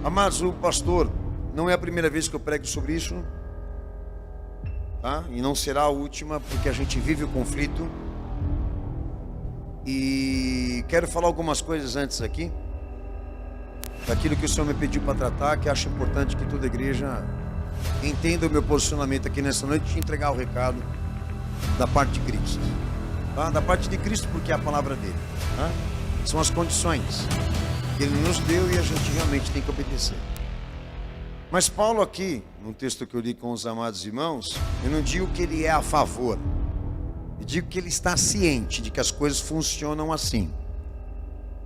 Amados, o pastor, não é a primeira vez que eu prego sobre isso, tá? E não será a última, porque a gente vive o conflito. E quero falar algumas coisas antes aqui, daquilo que o Senhor me pediu para tratar, que acho importante que toda igreja entenda o meu posicionamento aqui nessa noite e entregar o recado da parte de Cristo, tá? Da parte de Cristo, porque é a palavra dele, tá? São as condições que ele nos deu e a gente realmente tem que obedecer. Mas Paulo aqui, no texto que eu li com os amados irmãos, eu não digo que ele é a favor, eu digo que ele está ciente de que as coisas funcionam assim.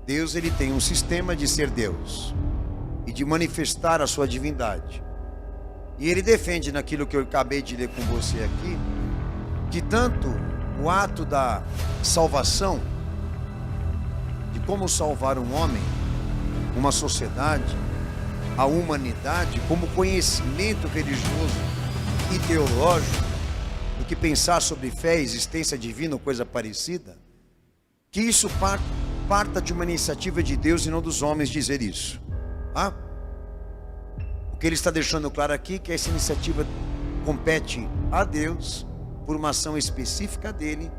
Deus, ele tem um sistema de ser Deus e de manifestar a sua divindade. E ele defende naquilo que eu acabei de ler com você aqui, que tanto o ato da salvação, de como salvar um homem, uma sociedade, a humanidade, como conhecimento religioso e teológico, do que pensar sobre fé, existência divina ou coisa parecida, que isso parta de uma iniciativa de Deus e não dos homens dizer isso, tá? O que ele está deixando claro aqui é que essa iniciativa compete a Deus por uma ação específica dele,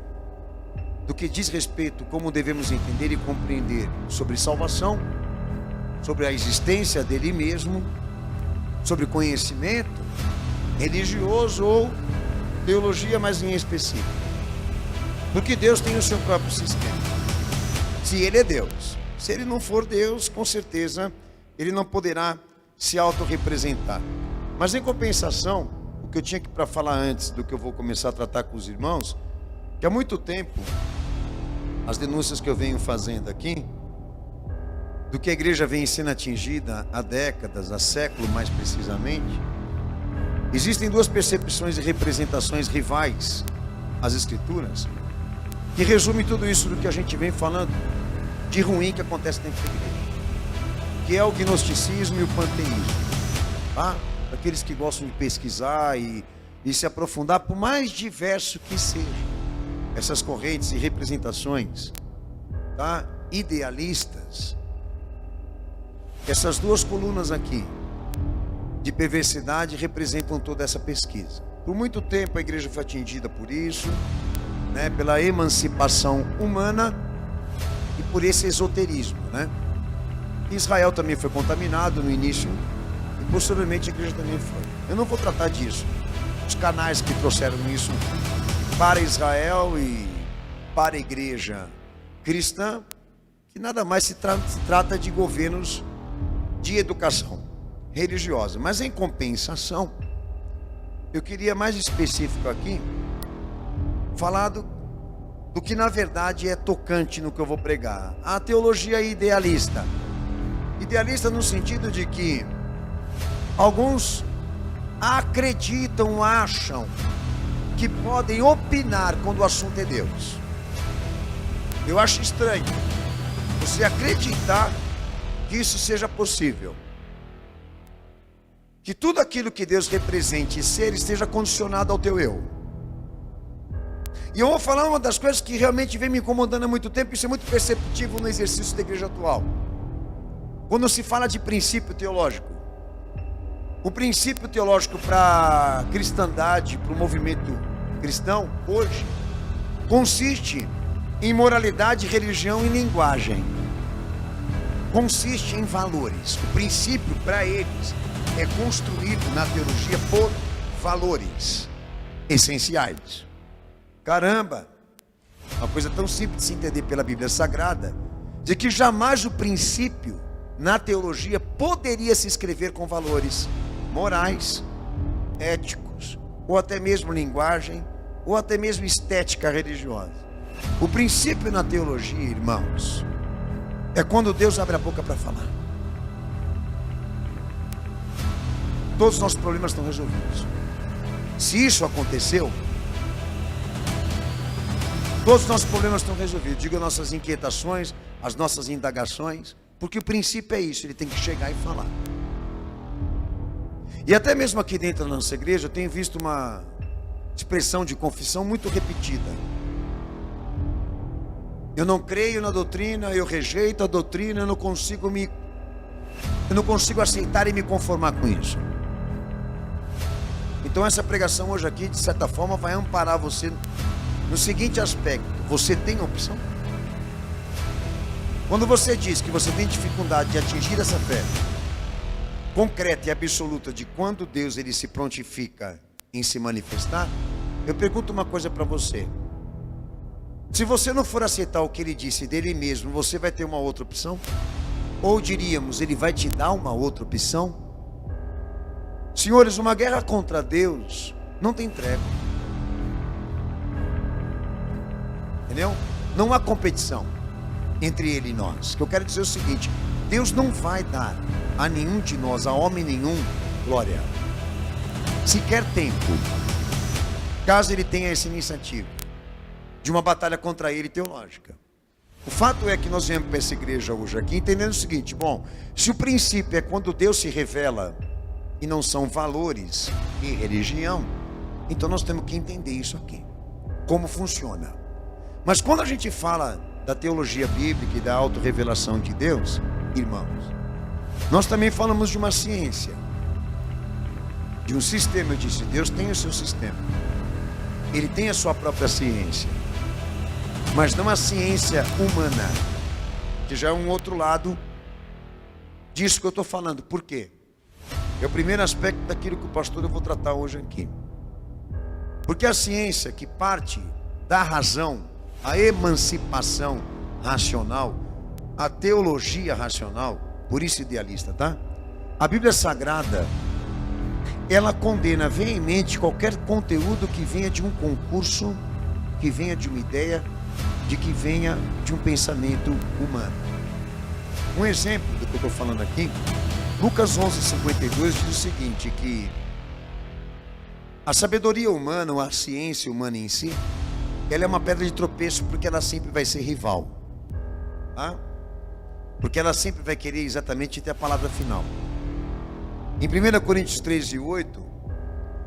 do que diz respeito como devemos entender e compreender sobre salvação, sobre a existência dele mesmo, sobre conhecimento religioso ou teologia, mas em específico. Porque Deus tem o seu próprio sistema. Se ele é Deus, se ele não for Deus, com certeza ele não poderá se autorrepresentar. Mas em compensação, o que eu tinha para falar antes do que eu vou começar a tratar com os irmãos, que há muito tempo, as denúncias que eu venho fazendo aqui, do que a igreja vem sendo atingida há décadas, há séculos mais precisamente, existem duas percepções e representações rivais às escrituras, que resume tudo isso do que a gente vem falando de ruim que acontece dentro da igreja, que é o gnosticismo e o panteísmo, tá? Aqueles que gostam de pesquisar e se aprofundar, por mais diverso que seja, essas correntes e representações, tá? Idealistas, essas duas colunas aqui de perversidade representam toda essa pesquisa. Por muito tempo a igreja foi atingida por isso, né? Pela emancipação humana e por esse esoterismo, né? Israel também foi contaminado no início e posteriormente a igreja também foi. Eu não vou tratar disso. Os canais que trouxeram isso para Israel e para a igreja cristã, que nada mais se trata de governos de educação religiosa. Mas em compensação, eu queria mais específico aqui falar do que na verdade é tocante no que eu vou pregar. A teologia idealista. Idealista no sentido de que alguns acreditam, acham que podem opinar quando o assunto é Deus. Eu acho estranho você acreditar que isso seja possível, que tudo aquilo que Deus represente e ser esteja condicionado ao teu eu. E eu vou falar uma das coisas que realmente vem me incomodando há muito tempo. Isso é muito perceptível no exercício da igreja atual. Quando se fala de princípio teológico, o princípio teológico para a cristandade, para o movimento cristão hoje, consiste em moralidade, religião e linguagem. Consiste em valores. O princípio para eles é construído na teologia por valores essenciais. Caramba, uma coisa tão simples de se entender pela Bíblia Sagrada, de que jamais o princípio na teologia poderia se escrever com valores morais, éticos, ou até mesmo linguagem, ou até mesmo estética religiosa. O princípio na teologia, irmãos, é quando Deus abre a boca para falar. Todos os nossos problemas estão resolvidos. Se isso aconteceu, todos os nossos problemas estão resolvidos. Digo, nossas inquietações, as nossas indagações, porque o princípio é isso, ele tem que chegar e falar. E até mesmo aqui dentro da nossa igreja, eu tenho visto uma expressão de confissão muito repetida. Eu não creio na doutrina, eu rejeito a doutrina, eu não consigo me Eu não consigo aceitar e me conformar com isso. Então essa pregação hoje aqui, de certa forma, vai amparar você no seguinte aspecto: você tem opção? Quando você diz que você tem dificuldade de atingir essa fé concreta e absoluta de quando Deus ele se prontifica em se manifestar, eu pergunto uma coisa para você: se você não for aceitar o que ele disse dele mesmo, você vai ter uma outra opção? Ou diríamos, ele vai te dar uma outra opção? Senhores, uma guerra contra Deus não tem trégua. Entendeu? Não há competição entre ele e nós. O que eu quero dizer é o seguinte: Deus não vai dar a nenhum de nós, a homem nenhum, glória, sequer tempo, caso ele tenha essa iniciativa de uma batalha contra ele teológica. O fato é que nós viemos para essa igreja hoje aqui entendendo o seguinte: bom, se o princípio é quando Deus se revela e não são valores e religião, então nós temos que entender isso aqui, como funciona. Mas quando a gente fala da teologia bíblica e da autorrevelação de Deus, irmãos, nós também falamos de uma ciência, de um sistema. Eu disse, Deus tem o seu sistema, ele tem a sua própria ciência, mas não a ciência humana, que já é um outro lado disso que eu estou falando. Por quê? É o primeiro aspecto daquilo que o pastor eu vou tratar hoje aqui. Porque a ciência que parte da razão, a emancipação racional, a teologia racional, por isso idealista, tá? A Bíblia Sagrada, ela condena veemente qualquer conteúdo que venha de um concurso, que venha de uma ideia, de que venha de um pensamento humano. Um exemplo do que eu estou falando aqui, Lucas 11:52 diz o seguinte, que a sabedoria humana, ou a ciência humana em si, ela é uma pedra de tropeço, porque ela sempre vai ser rival, tá? Porque ela sempre vai querer exatamente ter a palavra final. Em 1 Coríntios 13:8,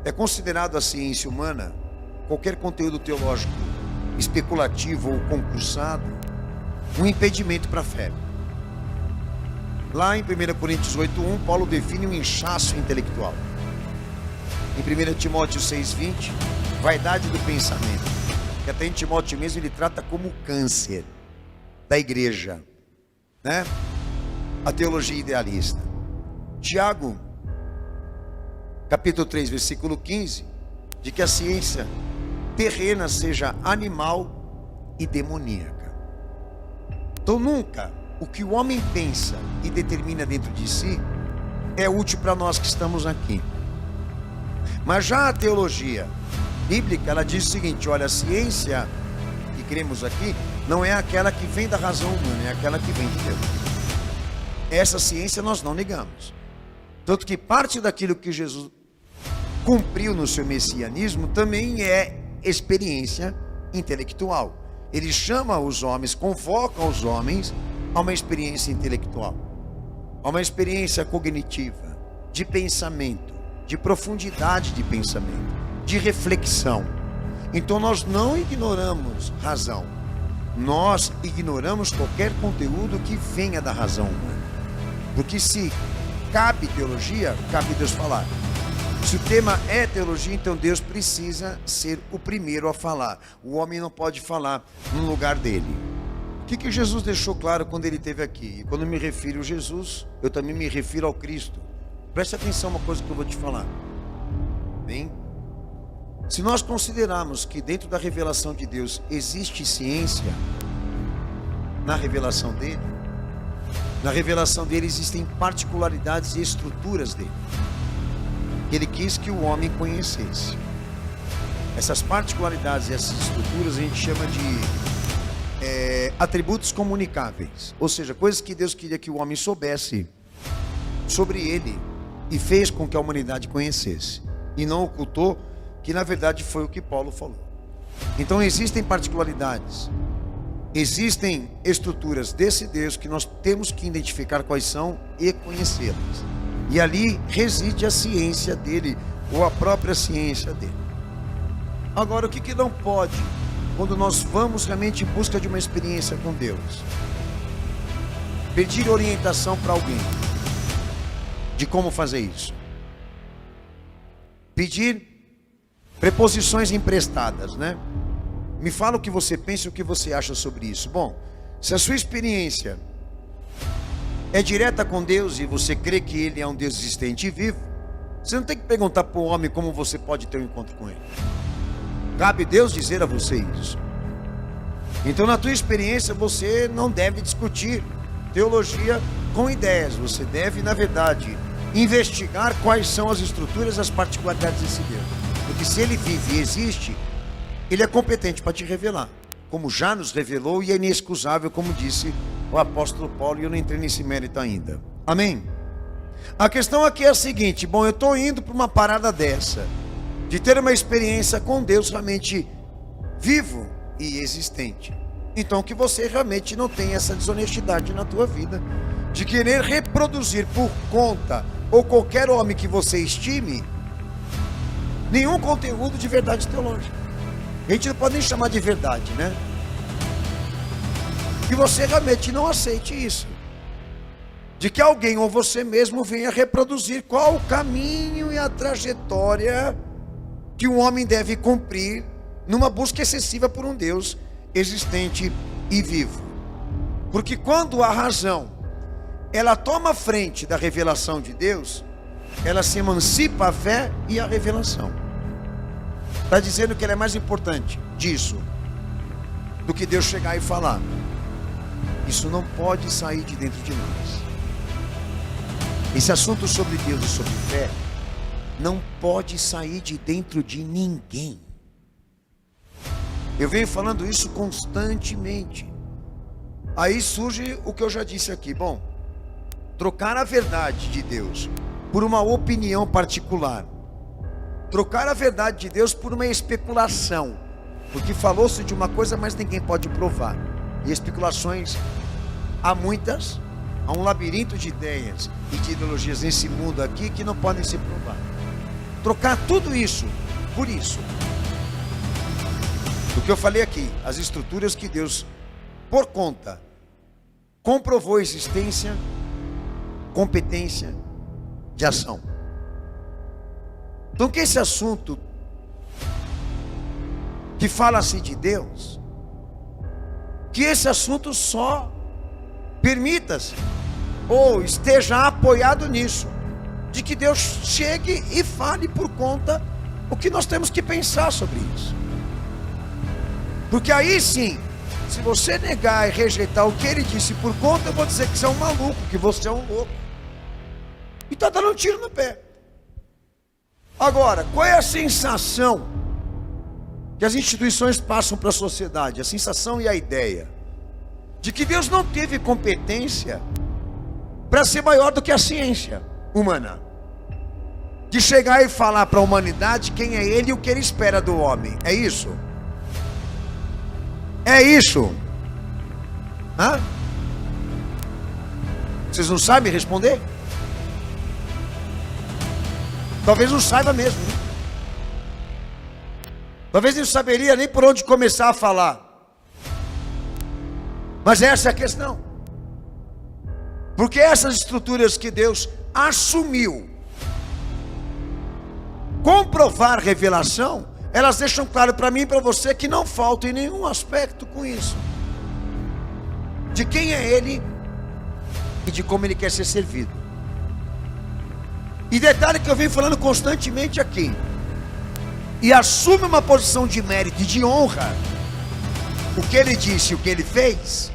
é considerado a ciência humana qualquer conteúdo teológico especulativo ou concursado um impedimento para a fé. Lá em 1 Coríntios 8:1, Paulo define um inchaço intelectual. Em 1 Timóteo 6:20, vaidade do pensamento, que até em Timóteo mesmo ele trata como câncer da igreja, né? A teologia idealista. Tiago, capítulo 3, versículo 15, de que a ciência terrena seja animal e demoníaca. Então nunca o que o homem pensa e determina dentro de si é útil para nós que estamos aqui. Mas já a teologia bíblica, ela diz o seguinte: olha, a ciência que cremos aqui não é aquela que vem da razão humana, é aquela que vem de Deus. Essa ciência nós não negamos. Tanto que parte daquilo que Jesus cumpriu no seu messianismo também é experiência intelectual. Ele chama os homens, convoca os homens a uma experiência intelectual, a uma experiência cognitiva, de pensamento, de profundidade de pensamento, de reflexão. Então nós não ignoramos razão, nós ignoramos qualquer conteúdo que venha da razão humana. Porque se cabe teologia, cabe Deus falar. Se o tema é teologia, então Deus precisa ser o primeiro a falar. O homem não pode falar no lugar dele. O que Jesus deixou claro quando ele esteve aqui? E quando eu me refiro a Jesus, eu também me refiro ao Cristo. Preste atenção a uma coisa que eu vou te falar. Bem, se nós considerarmos que dentro da revelação de Deus existe ciência, na revelação dele existem particularidades e estruturas dele. Ele quis que o homem conhecesse. Essas particularidades e essas estruturas a gente chama de atributos comunicáveis. Ou seja, coisas que Deus queria que o homem soubesse sobre ele e fez com que a humanidade conhecesse. E não ocultou, que na verdade foi o que Paulo falou. Então existem particularidades, existem estruturas desse Deus que nós temos que identificar quais são e conhecê-las. E ali reside a ciência dele, ou a própria ciência dele. Agora, o que não pode, quando nós vamos realmente em busca de uma experiência com Deus? Pedir orientação para alguém. de como fazer isso. Pedir preposições emprestadas, né? Me fala o que você pensa e o que você acha sobre isso. Bom, se a sua experiência é direta com Deus e você crê que Ele é um Deus existente e vivo, você não tem que perguntar para o homem como você pode ter um encontro com Ele. Cabe Deus dizer a você isso. Então, na tua experiência, você não deve discutir teologia com ideias. Você deve, na verdade, investigar quais são as estruturas, as particularidades desse Deus. Porque se Ele vive e existe, Ele é competente para te revelar, como já nos revelou, e é inexcusável, como disse o apóstolo Paulo, e eu não entrei nesse mérito ainda. Amém? A questão aqui é a seguinte: bom, eu estou indo para uma parada dessa, de ter uma experiência com Deus realmente vivo e existente. Então que você realmente não tenha essa desonestidade na tua vida, de querer reproduzir por conta, ou qualquer homem que você estime, nenhum conteúdo de verdade teológica. A gente não pode nem chamar de verdade, né? Que você realmente não aceite isso, de que alguém ou você mesmo venha reproduzir qual o caminho e a trajetória que um homem deve cumprir numa busca excessiva por um Deus existente e vivo. Porque quando a razão ela toma frente da revelação de Deus, ela se emancipa a fé e a revelação. Está dizendo que ela é mais importante disso do que Deus chegar e falar. Isso não pode sair de dentro de nós. Esse assunto sobre Deus e sobre fé não pode sair de dentro de ninguém. Eu venho falando isso constantemente. Aí surge o que eu já disse aqui. Bom, trocar a verdade de Deus por uma opinião particular, trocar a verdade de Deus por uma especulação, porque falou-se de uma coisa, mas ninguém pode provar. E especulações há muitas, há um labirinto de ideias e de ideologias nesse mundo aqui que não podem ser provadas. Trocar tudo isso por isso. O que eu falei aqui, as estruturas que Deus, por conta, comprovou existência, competência de ação. Então que esse assunto que fala-se de Deus, que esse assunto só permita-se ou esteja apoiado nisso, de que Deus chegue e fale por conta o que nós temos que pensar sobre isso. Porque aí sim, se você negar e rejeitar o que Ele disse por conta, eu vou dizer que você é um maluco, que você é um louco, e está dando um tiro no pé. Agora, qual é a sensação que as instituições passam para a sociedade? A sensação e a ideia de que Deus não teve competência para ser maior do que a ciência humana, de chegar e falar para a humanidade quem é Ele e o que Ele espera do homem. É isso? É isso? Hã? Vocês não sabem responder? Talvez não saiba mesmo, né? Talvez não saberia nem por onde começar a falar. Mas essa é a questão. Porque essas estruturas que Deus assumiu comprovar revelação, elas deixam claro para mim e para você que não falta em nenhum aspecto com isso, de quem é Ele e de como Ele quer ser servido. E detalhe que eu venho falando constantemente aqui, e assume uma posição de mérito e de honra, o que Ele disse e o que Ele fez,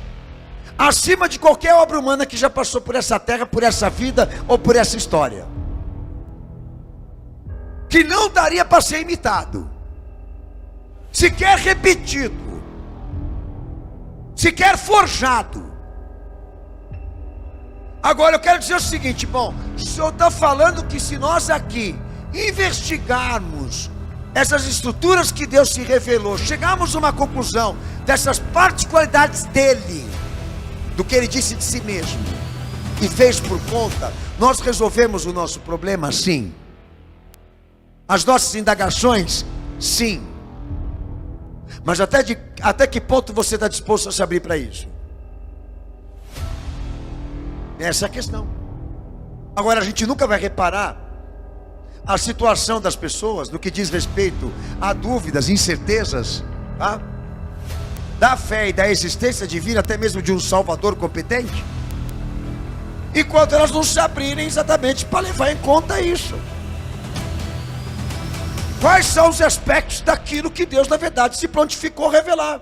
acima de qualquer obra humana que já passou por essa terra, por essa vida ou por essa história, que não daria para ser imitado, sequer repetido, sequer forjado. Agora eu quero dizer o seguinte: bom, o senhor está falando que se nós aqui investigarmos essas estruturas que Deus se revelou, chegarmos a uma conclusão dessas particularidades dele, do que Ele disse de si mesmo e fez por conta, nós resolvemos o nosso problema? Sim. As nossas indagações? Sim. Mas até que ponto você está disposto a se abrir para isso? Essa é a questão. Agora a gente nunca vai reparar a situação das pessoas no que diz respeito a dúvidas, incertezas, tá? Da fé e da existência divina, até mesmo de um Salvador competente, enquanto elas não se abrirem exatamente para levar em conta isso. Quais são os aspectos daquilo que Deus na verdade se prontificou a revelar?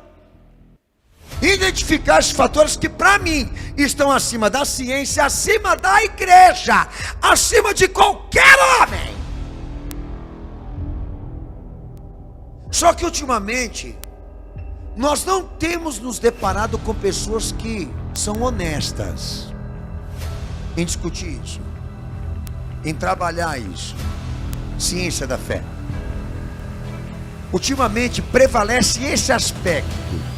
Identificar esses fatores que para mim estão acima da ciência, acima da igreja, acima de qualquer homem. Só que ultimamente nós não temos nos deparado com pessoas que são honestas em discutir isso, em trabalhar isso, ciência da fé. Ultimamente prevalece esse aspecto,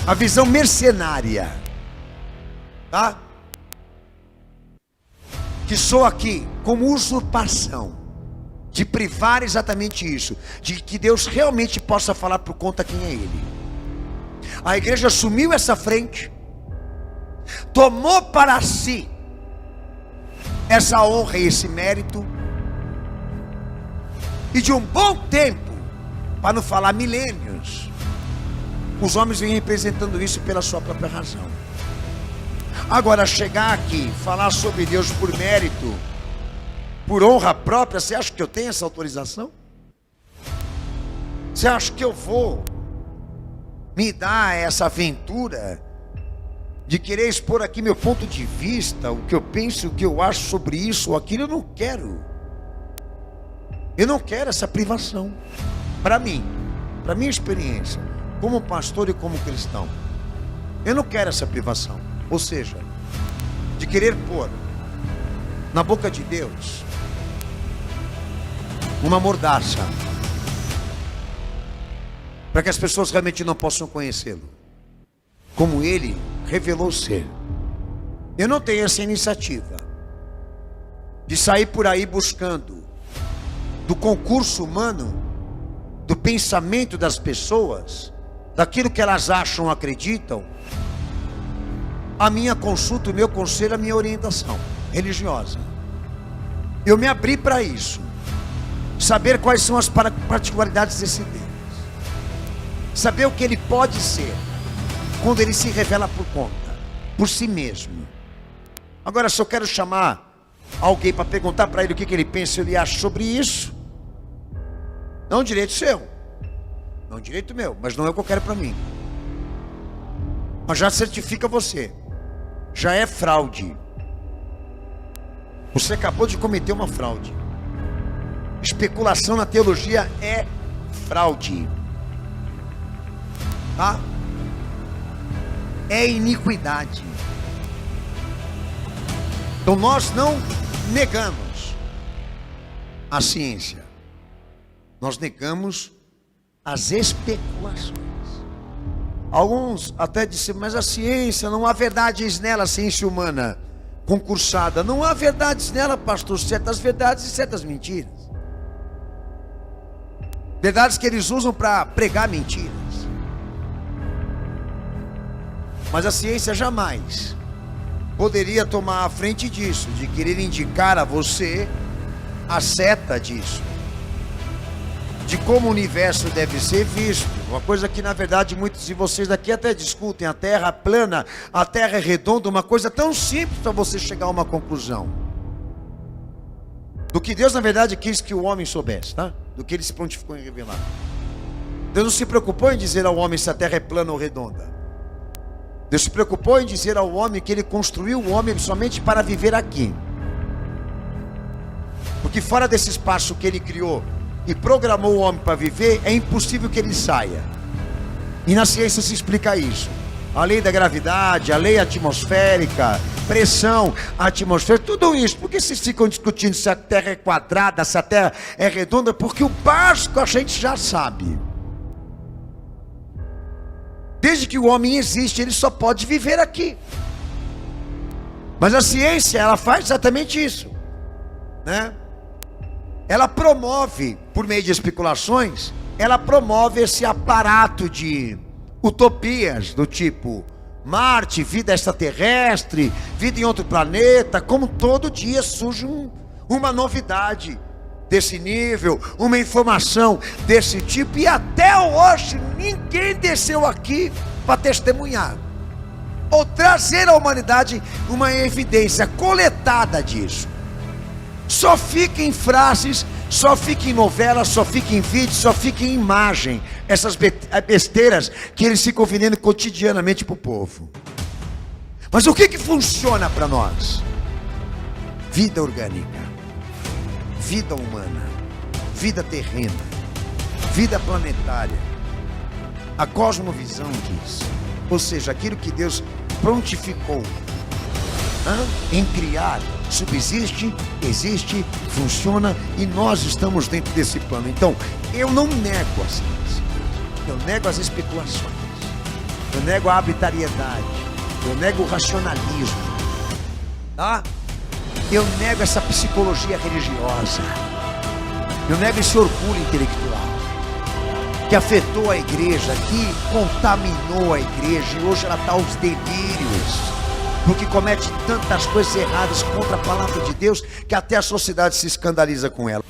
a visão mercenária, tá? Que soa aqui como usurpação, de privar exatamente isso, de que Deus realmente possa falar por conta quem é Ele. A igreja assumiu essa frente, tomou para si essa honra e esse mérito, e de um bom tempo, para não falar milênios, os homens vêm representando isso pela sua própria razão. Agora, chegar aqui, falar sobre Deus por mérito, por honra própria, você acha que eu tenho essa autorização? Você acha que eu vou me dar essa aventura de querer expor aqui meu ponto de vista, o que eu penso, o que eu acho sobre isso ou aquilo? Eu não quero. Eu não quero essa privação. Para mim, para minha experiência, como pastor e como cristão, eu não quero essa privação. Ou seja, de querer pôr na boca de Deus uma mordaça, para que as pessoas realmente não possam conhecê-lo como Ele revelou ser. Eu não tenho essa iniciativa de sair por aí buscando do concurso humano, do pensamento das pessoas, daquilo que elas acham, acreditam, a minha consulta, o meu conselho, a minha orientação religiosa. Eu me abri para isso, saber quais são as particularidades desse Deus, saber o que Ele pode ser, quando Ele se revela por conta, por si mesmo. Agora, se eu quero chamar alguém para perguntar para ele o que ele pensa e ele acha sobre isso, não é um direito seu, não é um direito meu, mas não é o que eu quero para mim. Mas já certifica você, já é fraude. Você acabou de cometer uma fraude. Especulação na teologia é fraude, tá? É iniquidade. Então nós não negamos a ciência, nós negamos as especulações. Alguns até disseram, mas a ciência, não há verdades nela, a ciência humana concursada, não há verdades nela, pastor, certas verdades e certas mentiras. Verdades que eles usam para pregar mentiras. Mas a ciência jamais poderia tomar a frente disso, de querer indicar a você a seta disso, de como o universo deve ser visto. Uma coisa que na verdade muitos de vocês aqui até discutem: a terra plana, a terra é redonda, uma coisa tão simples para você chegar a uma conclusão do que Deus na verdade quis que o homem soubesse, tá? Do que Ele se prontificou em revelar. Deus não se preocupou em dizer ao homem se a terra é plana ou redonda. Deus se preocupou em dizer ao homem que Ele construiu o homem somente para viver aqui, porque fora desse espaço que Ele criou e programou o homem para viver, é impossível que ele saia. E na ciência se explica isso: a lei da gravidade, a lei atmosférica, pressão atmosférica, tudo isso. Por que vocês ficam discutindo se a terra é quadrada, se a terra é redonda? Porque o básico a gente já sabe. Desde que o homem existe, ele só pode viver aqui. Mas a ciência, ela faz exatamente isso, né? Ela promove, por meio de especulações, ela promove esse aparato de utopias do tipo: Marte, vida extraterrestre, vida em outro planeta, como todo dia surge uma novidade desse nível, uma informação desse tipo, e até hoje ninguém desceu aqui para testemunhar ou trazer à humanidade uma evidência coletada disso. Só fica em frases, só fica em novelas, só fica em vídeo, só fica em imagem, essas besteiras que eles ficam vendendo cotidianamente para o povo. Mas o que funciona para nós? Vida orgânica, vida humana, vida terrena, vida planetária. A cosmovisão diz, ou seja, aquilo que Deus prontificou em criar, subsiste, existe, funciona, e nós estamos dentro desse plano. Então, eu não nego a ciência, eu nego as especulações, eu nego a arbitrariedade, eu nego o racionalismo, tá? Eu nego essa psicologia religiosa, eu nego esse orgulho intelectual que afetou a igreja, que contaminou a igreja, e hoje ela está aos delírios, porque comete tantas coisas erradas contra a palavra de Deus, que até a sociedade se escandaliza com ela.